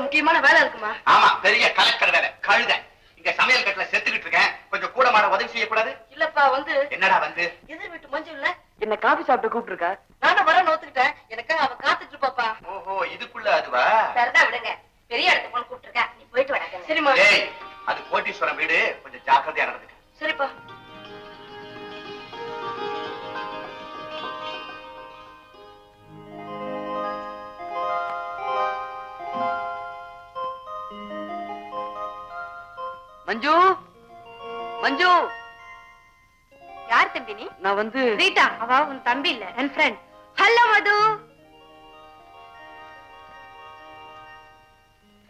முக்கியமான வேலை இருக்குமா? ஆமா, பெரிய கலெக்டர் வேலை. கழுத இங்க சமையல் கட்டுல செத்துக்கிட்டு இருக்கேன். கொஞ்சம் கூட மாட உதவி செய்யக்கூடாது? இல்லப்பா, வந்து என்னடா வந்து எதிர் வீட்டு மஞ்சு இல்ல, என்ன காபி சாப்பிட்டு கூப்பிட்டு இருக்கா? நானும் வர நோத்துக்கிட்டேன். எனக்கு அவ காத்துட்டு இருப்பாப்பா. ஓஹோ, இதுக்குள்ள அதுவா? சரிதா விடுங்க, பெரிய இடத்துக்கு போன கூப்பிட்டு இருக்கா, நீ போயிட்டு வர. சரிம்மா. ஏய், அது கோட்டீஸ்வரம் வீடு, கொஞ்சம் ஜாக்கிரதையா நடந்துக்க. சரிப்பா. மஞ்சு, மஞ்சு. யார் தம்பி நீ? நான் வந்து ரீட்டா, அவ உன் தம்பி இல்ல, என் ஃப்ரெண்ட். ஹலோ மது.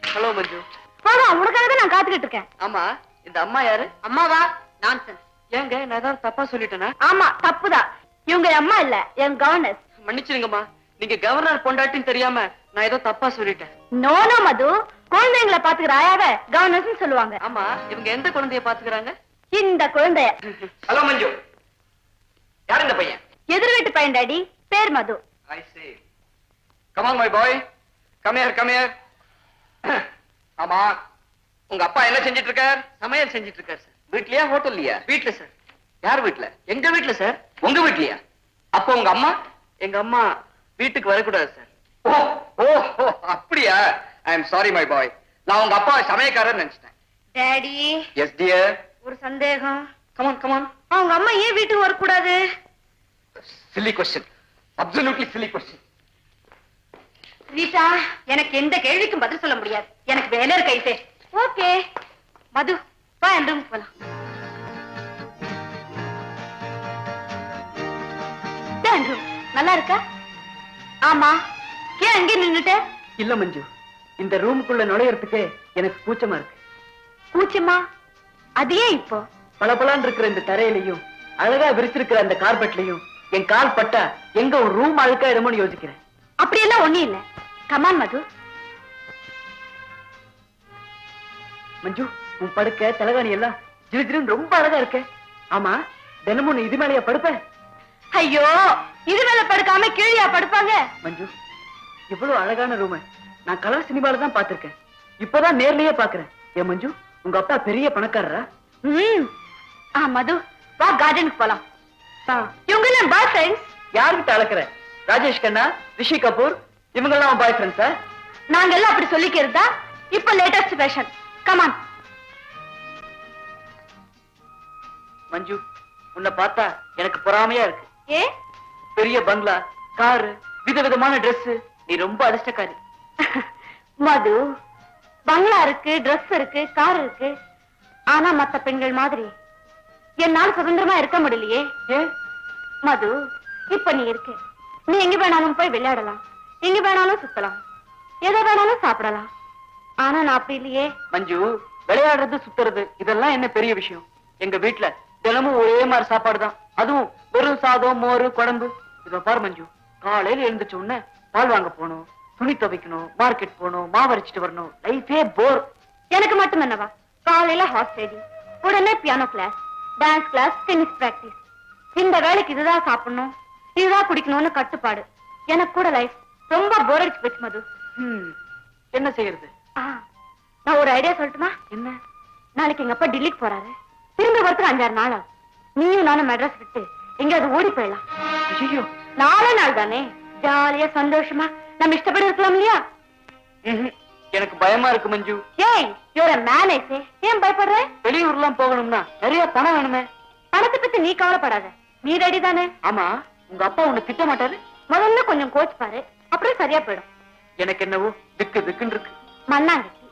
ஹலோ மஞ்சு. போதும், உனக்காக தான் நான் காத்துக்கிட்டு இருக்கேன். ஆமா, இந்த அம்மா யாரு? அம்மாவா? நான்சென்ஸ். ஏங்க, நான் ஏதாவது தப்பா சொல்லிட்டேனா? ஆமா, தப்புதான். இவங்க அம்மா இல்ல, என் கவர்னர். மன்னிச்சிருங்கம்மா, நீங்க கவர்னர் பொண்டாட்டின்னு தெரியாம நான் ஏதோ தப்பா சொல்லிட்டேன். நோ நோ மது, குழந்தைங்களை பாத்துக்கிற ஆயாவ கவர்னர்ஸ் சொல்லுவாங்க. ஆமா, இவங்க எந்த குழந்தைய பாத்துக்கிறாங்க? இந்த குழந்தைய. ஹலோ மஞ்சு, யார் இந்த பையன்? எதிர் வீட்டு பையன் டாடி, பேர் மது. I see. Come on my boy. Come here, come here. ஆமா, உங்க அப்பா என்ன செஞ்சிட்டு இருக்கார்? சமையல் செஞ்சிட்டு இருக்காரு சார். வீட்லயா ஹோட்டல்லையா? வீட்டுல சார். யார் வீட்ல? எங்க வீட்டுல சார். உங்க வீட்லயா? அப்போ உங்க அம்மா? எங்க அம்மா வீட்டுக்கு வரக்கூடாது சார். ஓ ஓ ஓ, அப்படியா? I am sorry my boy. நான் உங்க அப்பா சமயக்காரர் நினைச்சிட்டேன். Daddy, yes dear. ஒரு சந்தேகம். Come on come on. அவங்க அம்மா ஏன் வீட்டுக்கு வரக்கூடாது? Silly question, absolutely silly question. Rita, எனக்கு எந்த கேள்விக்கும் பதில் சொல்ல முடியாது. எனக்கு வேலை இருக்கு. ஓகே மது, வா என் ரூமுக்கு போலாம். நல்லா இருக்கா? ஆமா, ஏன் அங்கே நின்னுட்ட? இல்ல மஞ்சு, இந்த ரூமுக்குள்ள நுழையறதுக்கு எனக்கு கூச்சமா இருக்கு. கூச்சமா? அது ஏன் இப்போ? பளபளன்னு இருக்கிற இந்த தரையிலையும் அழகா விரிச்சிருக்கிற அந்த கார்பெட்லயும் என் கால் பட்டா எங்க ஒரு ரூம் அழுக்காயிடுமோன்னு யோசிக்கிறேன். அப்படியெல்லாம் ஒண்ணும் இல்ல. கமான் மது. மஞ்சு, உன் படுக்க தலகாணி எல்லாம் ஜிலுஜிலுன்னு ரொம்ப அழகா இருக்கு. ஆமா, தினமும் நீ இது மேலையா படுப்ப? ஐயோ, இது மேல படுக்காம கீழியா படுப்பாங்க? மஞ்சு, இவ்வளவு அழகான ரூம் நான் கலர் சினிமால தான் பாத்திருக்கேன். இப்பதான் நேர்லயே பாக்குறேன். ஏன் மஞ்சு, உங்க அப்பா பெரிய பணக்காரரா? மது, வா கார்டனுக்கு போலாம். இவங்க எல்லாம் பாய் ஃப்ரெண்ட்ஸ். யாருக்கிட்ட அழக்கிற? ராஜேஷ் கண்ணா, ரிஷி கபூர், இவங்க எல்லாம் பாய் ஃப்ரெண்ட்ஸா? நாங்க எல்லாம் அப்படி சொல்லிக்கிறதா இப்ப லேட்டஸ்ட் ஃபேஷன். கமான். மஞ்சு, உன்னை பார்த்தா எனக்கு பொறாமையா இருக்கு. ஏ? பெரிய பங்களா, காரு, விதவிதமான Dress, நீ ரொம்ப அதிர்ஷ்டக்காரி. மது, பங்களா இருக்கு, Dress இருக்கு, கார் இருக்கு. ஆனா மத்த பெண்கள் மாதிரி என்னால சுதந்திரமா இருக்க முடியலையே. ஏ மது, இப்ப நீ இருக்க, நீ எங்க வேணாலும் போய் விளையாடலாம், எங்க வேணாலும் சுத்தலாம், எதை வேணாலும் சாப்பிடலாம். ஆனா நான் அப்படி இல்லையே. மஞ்சு, விளையாடுறது சுத்துறது இதெல்லாம் என்ன பெரிய விஷயம்? எங்க வீட்டுல தினமும் ஒரே மாதிரி சாப்பாடு தான். அதுவும் வெறும் சாதம், மோரு, குழம்பு. இத பாரு மஞ்சு, காலையில எழுந்துச்ச உடனே பால் வாங்க போகணும், துணி துவைக்கணும், மார்க்கெட் போகணும், மாவரைச்சிட்டு வரணும். லைஃபே போர். எனக்கு மட்டும் என்னவா, காலையில ஹார்ஸ் ரைடிங், உடனே piano class, dance class, tennis practice. இந்த வேலைக்கு இதுதான் சாப்பிடணும், இதுதான் குடிக்கணும்னு கட்டுப்பாடு. எனக்கு கூட லைஃப் ரொம்ப போர் அடிச்சு போச்சு மது. என்ன செய்யறது? நான் ஒரு ஐடியா சொல்லட்டுமா? என்ன? நாளைக்கு எங்க அப்பா டெல்லிக்கு போறாரு. திரும்பி வரத்துக்கு 5-6 நாள் ஆகும். நீயும் நானும் மெட்ராஸ் விட்டு எங்கேயாவது ஓடி போயிடலாம். ஐயோ, 4 நாள் தானே, ஜாலியா சந்தோஷமா நம்ம இஷ்டப்படி இருக்கலாம் இல்லையா? எனக்கு பயமா இருக்கு மஞ்சு. ஏய், your a man, I say. ஏன் பயப்படுற? வெளியூர்லாம் போகணும்னா நிறைய பணம் வேணுமே. பணத்தை பத்தி நீ கவலைப்படாத, நீ ரெடி தானே? ஆமா, உங்க அப்பா உன்னை திட்ட மாட்டாரு? முதல்ல கொஞ்சம் கோச் பாரு, அப்புறம் சரியா போயிடும். எனக்கு என்னவோ திக்கு திக்குன்னு இருக்கு. மண்ணாங்கட்டி,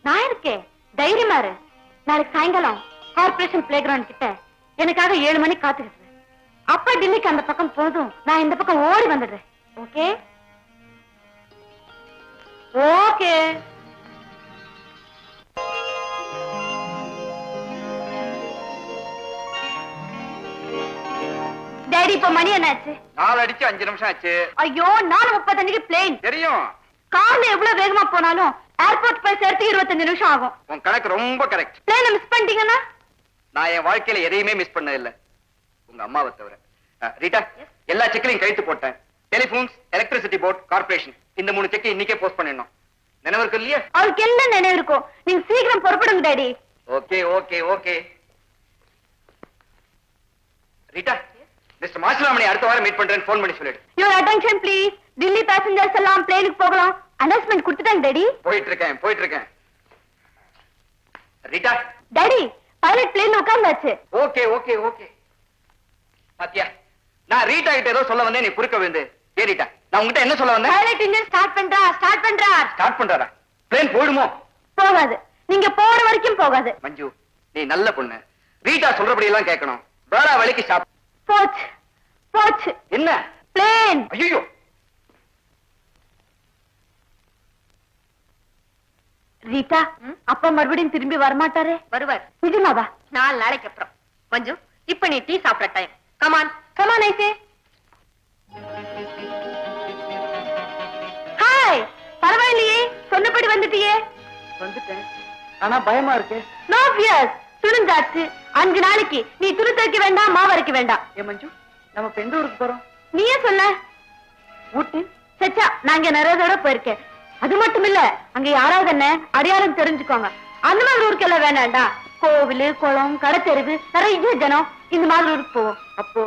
நான் இருக்கேன், தைரியமா இரு. நாளைக்கு சாயங்காலம் கார்பரேஷன் பிளே கிரவுண்ட் கிட்ட எனக்காக 7 மணிக்கு காத்துக்கிட்டு. அப்ப டெல்லிக்கு அந்த பக்கம் போதும், நான் இந்த பக்கம் ஓடி வந்துடுறேன். Okay okay. டாடி, இப்ப மணி என்னாச்சு? 4 அடிச்சு 5 நிமிஷம் ஆச்சு. ஐயோ, 4:35 பிளேன். தெரியும். கார்ல எவ்வளவு வேகமா போனாலும் ஏர்போர்ட் போய் சேர்த்து 25 நிமிஷம் ஆகும். உன் கணக்கு ரொம்ப கரெக்ட். பிளேனை மிஸ் பண்ணிட்டீங்கன்னா? நான் என் வாழ்க்கையில எதையுமே மிஸ் பண்ணது இல்ல, உங்க அம்மாவை தவிர. ரீட்டா, எல்லா செக்லையும் கழித்து போட்டேன். டெலிபோன்ஸ், எலக்ட்ரிசிட்டி போர்ட், கார்பரேஷன், இந்த 3 செக் இன்னைக்கே போஸ்ட் பண்ணிடணும். நினைவு இருக்கு இல்லையா? அவளுக்கு என்ன நினைவு இருக்கும்? நீங்க சீக்கிரம் புறப்படுங்க daddy. Okay okay okay. Rita, mister Masilamani அடுத்த வாரம் மீட் பண்றேன்னு ஃபோன் பண்ணி சொல்லிடு. Your attention please. Delhi passengers எல்லாம் பிளேனுக்கு போகலாம். அனௌன்ஸ்மெண்ட் கொடுத்துட்டாங்க டாடி. போயிட்டு இருக்கேன். ரீட்டா. டாடி, பைலட் பிளேன்ல உட்கார்ந்தாச்சு. Okay okay okay. பாத்தியா, நான் ரீட்டா கிட்ட ஏதோ சொல்ல வந்தேன், நீ குறுக்க விழுந்து. ஏ ரீட்டா, நான் உங்ககிட்ட என்ன சொல்ல வந்தேன்? பைலட் இன்ஜின் ஸ்டார்ட் பண்றார். ஸ்டார்ட் பண்றாரா? பிளேன் போயிடுமோ? போகாது. நீங்க போற வரைக்கும் போகாது. மஞ்சு, நீ நல்ல பொண்ணு. ரீட்டா சொல்றபடி எல்லாம் கேட்கணும். வேற வழிக்கு ஸ்டாப். போச்சு. என்ன? பிளேன். ஐயோ. ரீட்டா, அப்பா மறுபடியும் திரும்பி வரமாட்டாரே? வருவார். நிஜமாவா? 4 நாளைக்கு அப்புறம். மஞ்சு, இப்ப நீ டீ சாப்பிட டைம். கமான் ஐசே. ஹாய், பரவாயில்லையே, சொன்னபடி வந்துட்டியே. வந்துட்டேன், ஆனா பயமா இருக்கு. நோ ஃபியர்ஸ், துணிஞ்சாச்சு. 5 நாளைக்கு நீ துணி துவைக்க வேண்டாம், மாவு அரைக்க வேண்டாம். ஏ மஞ்சு, நம்ம இப்ப எந்த ஊருக்கு போறோம்? நீயே சொல்ல. ஊட்டி. சச்சா, நான் நிறைய தடவை போயிருக்கேன். அது மட்டும் இல்ல, அங்க யாராவது என்ன அடையாளம் தெரிஞ்சுக்கோங்க. அந்த மாதிரி ஊருக்கு எல்லாம் வேண்டாம்டா. கோவில், குளம், கடத்தெருவு, நிறைய ஜனம், இந்த மாதிரி ஊருக்கு போவோம். அப்போ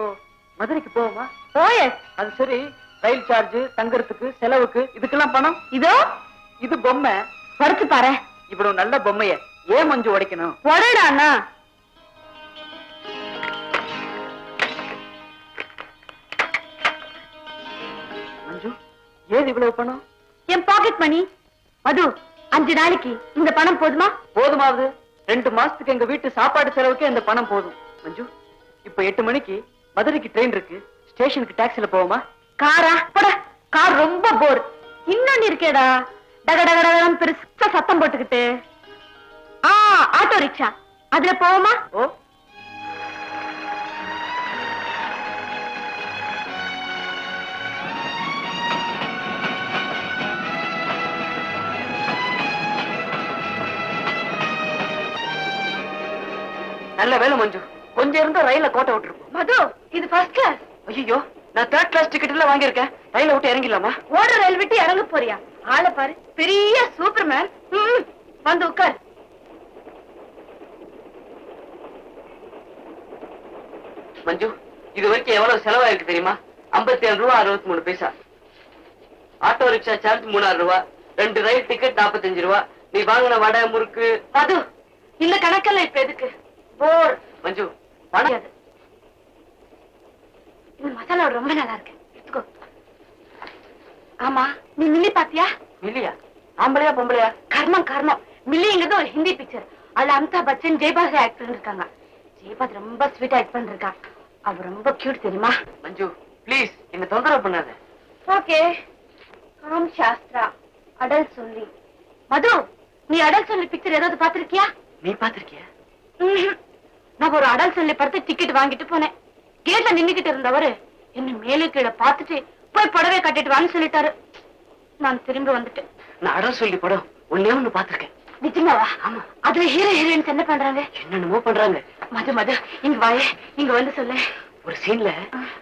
மதுரைக்கு போவோமா? ஓஎஸ். அது சரி, ரயில் சார்ஜ், தங்கறதுக்கு, செலவுக்கு, இதுக்கெல்லாம் பணம்? இது பொம்மை. பறிச்சு பாரு. இவ்வளவு நல்ல பொம்மைய ஏன் மஞ்சு உடைக்கணும்? உடைடாண்ணா. மஞ்சு, ஏது இவ்வளவு பணம்? என் பாக்கெட் மணி. மது, 5 நாளைக்கு இந்த பணம் போதுமா? போதுமாவது. 2 மாசத்துக்கு எங்க வீட்டு சாப்பாடு செலவுக்கு இந்த பணம் போதும். மஞ்சு, இப்ப 8 மணிக்கு மதுரைக்கு ட்ரெயின் இருக்கு. ஸ்டேஷனுக்கு டாக்ஸில போவோமா? காரா? போட. கார் ரொம்ப போர். இன்னொன்னு இருக்கேடா, டகடகடகம் பெருசா சத்தம் போட்டுக்கிட்டு. ஆட்டோ ரிக்ஷா, அதுல போவோமா? ஓ. நல்ல வேலை மஞ்சு, கொஞ்சம் இருந்தா ரயில கோட்டை விட்டுருக்கும். மது, இது ஃபர்ஸ்ட் கிளாஸ். ஐயோ, நான் 3rd கிளாஸ் டிக்கெட் எல்லாம் வாங்கியிருக்கேன். ரயில விட்டு இறங்கிடலாமா? ஓடுற ரயில் விட்டு இறங்க போறியா? ஆளை பாரு, பெரிய சூப்பர்மேன். வந்து உட்கார். மஞ்சு, இது வரைக்கும் எவ்வளவு செலவாயிருக்கு தெரியுமா? 57 ரூபா 63 பைசா. ஆட்டோ ரிக்ஷா சார்ஜ் 3000 ரூபா, 2 ரயில் டிக்கெட் 45 ரூபா. நீ வாங்கின வடை, முறுக்கு. மது, இந்த கணக்கெல்லாம் இப்ப எதுக்கு? போர். மஞ்சு, பணம். இந்த மசாலா ரொம்ப நல்லா இருக்கு. எடுத்துக்கோ. ஆமா, நீ மில்லி பாத்தியா? இல்லையா? ஆம்பளையா பொம்பளையா? கர்மம். மில்லிங்கிறது ஒரு ஹிந்தி பிக்சர். அதுல அமிதாப் பச்சன், ஜெயபாத் ஆக்ட் பண்ணிருக்காங்க. ஜெயபாத் ரொம்ப ஸ்வீட்டா ஆக்ட் பண்ணிருக்கா. அவ ரொம்ப கியூட் தெரியுமா? மஞ்சு, ப்ளீஸ் என்ன தொந்தரவு பண்ணாத. ஓகே. காம் சாஸ்திரா, அடல் சொல்லி. மது, நீ அடல் சொல்லி பிக்சர் ஏதாவது பாத்திருக்கியா? நீ பாத்திருக்கிய? நான் ஒரு அடல் சொல்லி படத்தை டிக்கெட் வாங்கிட்டு போனேன். கேட்ல நின்னுகிட்டு இருந்தவரு என்ன மேலே கீழே பார்த்துட்டு போய் புடவை கட்டிட்டு வான்னு சொல்லிட்டாரு. நான் திரும்பி வந்துட்டேன். நான் அடம் சொல்லி படம் ஒன்னே ஒண்ணு பாத்திருக்கேன். நிஜமாவா? ஆமா. அதுல ஹீரோ ஹீரோயின்ஸ் என்ன பண்றாங்க? என்னென்னமோ பண்றாங்க. மது, இங்க வாயே, இங்க வந்து சொல்லு. ஒரு சீன்ல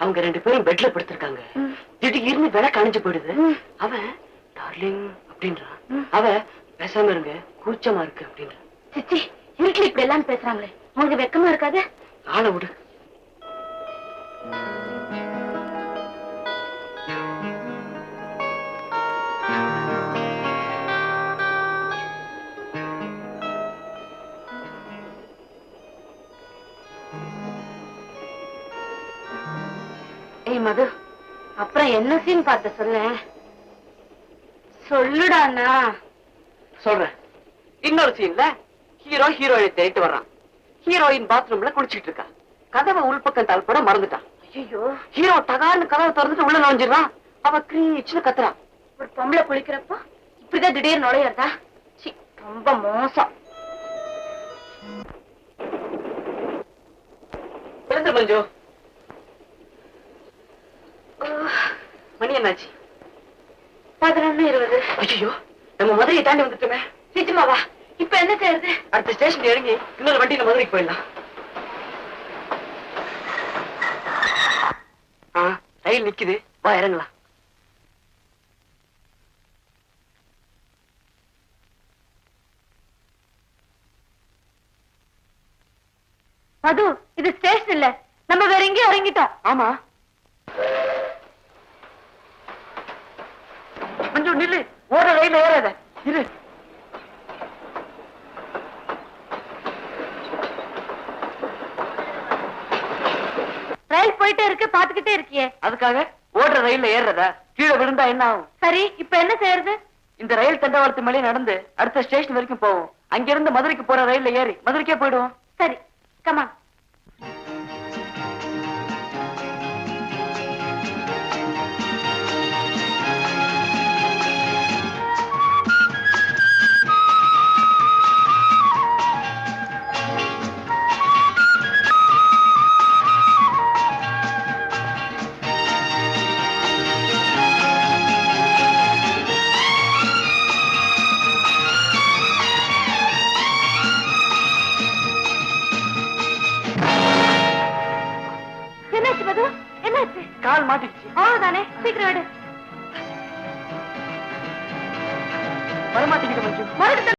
அவங்க 2 பேரும் பெட்ல படுத்திருக்காங்க. திடீர்னு விளக்கு அணைஞ்சு போயிடுது. அவன் டார்லிங் அப்படின்றான். அவ பேசாம இருங்க, கூச்சமா இருக்கு அப்படின்றான். சிச்சி, இருட்டுல இப்படி எல்லாம் பேசுறாங்களே, உங்களுக்கு வெக்கமா இருக்காது? ஆளை விடு. ஏய் மது, அப்புறம் என்ன சீன் பார்த்த சொல்ல. சொல்லுடாண்ணா. சொல்றேன். இன்னொரு சீன்ல ஹீரோ ஹீரோயினை தேடிட்டு வர்றான். ஹீரோயின் பாத்ரூம்ல குளிச்சுட்டு இருக்கா. கதவை உள்பக்கம் தாழ்பட மறந்துட்டான். ஐயோ, ஹீரோ தகான்னு கதவை திறந்துட்டு உள்ள நுழைஞ்சிடறான். அவ கிரீச்சுன்னு கத்துறான். ஒரு பொம்பளை குளிக்கிறப்போ இப்படிதான் திடீர்னு நுழையறதா? ரொம்ப மோசம். எழுந்து மஞ்சு. மணி என்னாச்சு? 11:20. ஐயோ, நம்ம மதுரையை தாண்டி வந்துட்டோமே. நிஜமாவா? இப்ப என்ன செய்யறது? அடுத்த ஸ்டேஷன் இறங்கி இன்னொரு வண்டியில மதுரைக்கு போயிடலாம். ரயில் நிக்குது, வா இறங்கலாம். மது, இது ஸ்டேஷன் இல்ல, நம்ம வேற எங்கேயும் இறங்கிட்டோம். ஆமா. மஞ்சு நில்லு, ஓட ரயில் ஏறாத, இரு. ரயில் போயிட்டே இருக்கு, பாத்துக்கிட்டே இருக்கியே. அதுக்காக ஓடுற ரயில்ல ஏறுறதா? கீழே விழுந்தா என்ன ஆகும்? சரி, இப்ப என்ன செய்யறது? இந்த ரயில் தண்டவாளத்து மேலே நடந்து அடுத்த ஸ்டேஷன் வரைக்கும் போவோம். அங்கிருந்து மதுரைக்கு போற ரயில்ல ஏறி மதுரைக்கே போயிடுவோம். சரி, கமான். என்னாச்சு மது? என்னாச்சு? கால் மாட்டிடுச்சு. அவ்வளவுதானே, சீக்கிரம் எடு. வரமாட்டேங்குது மஞ்சு. மறுபடியும்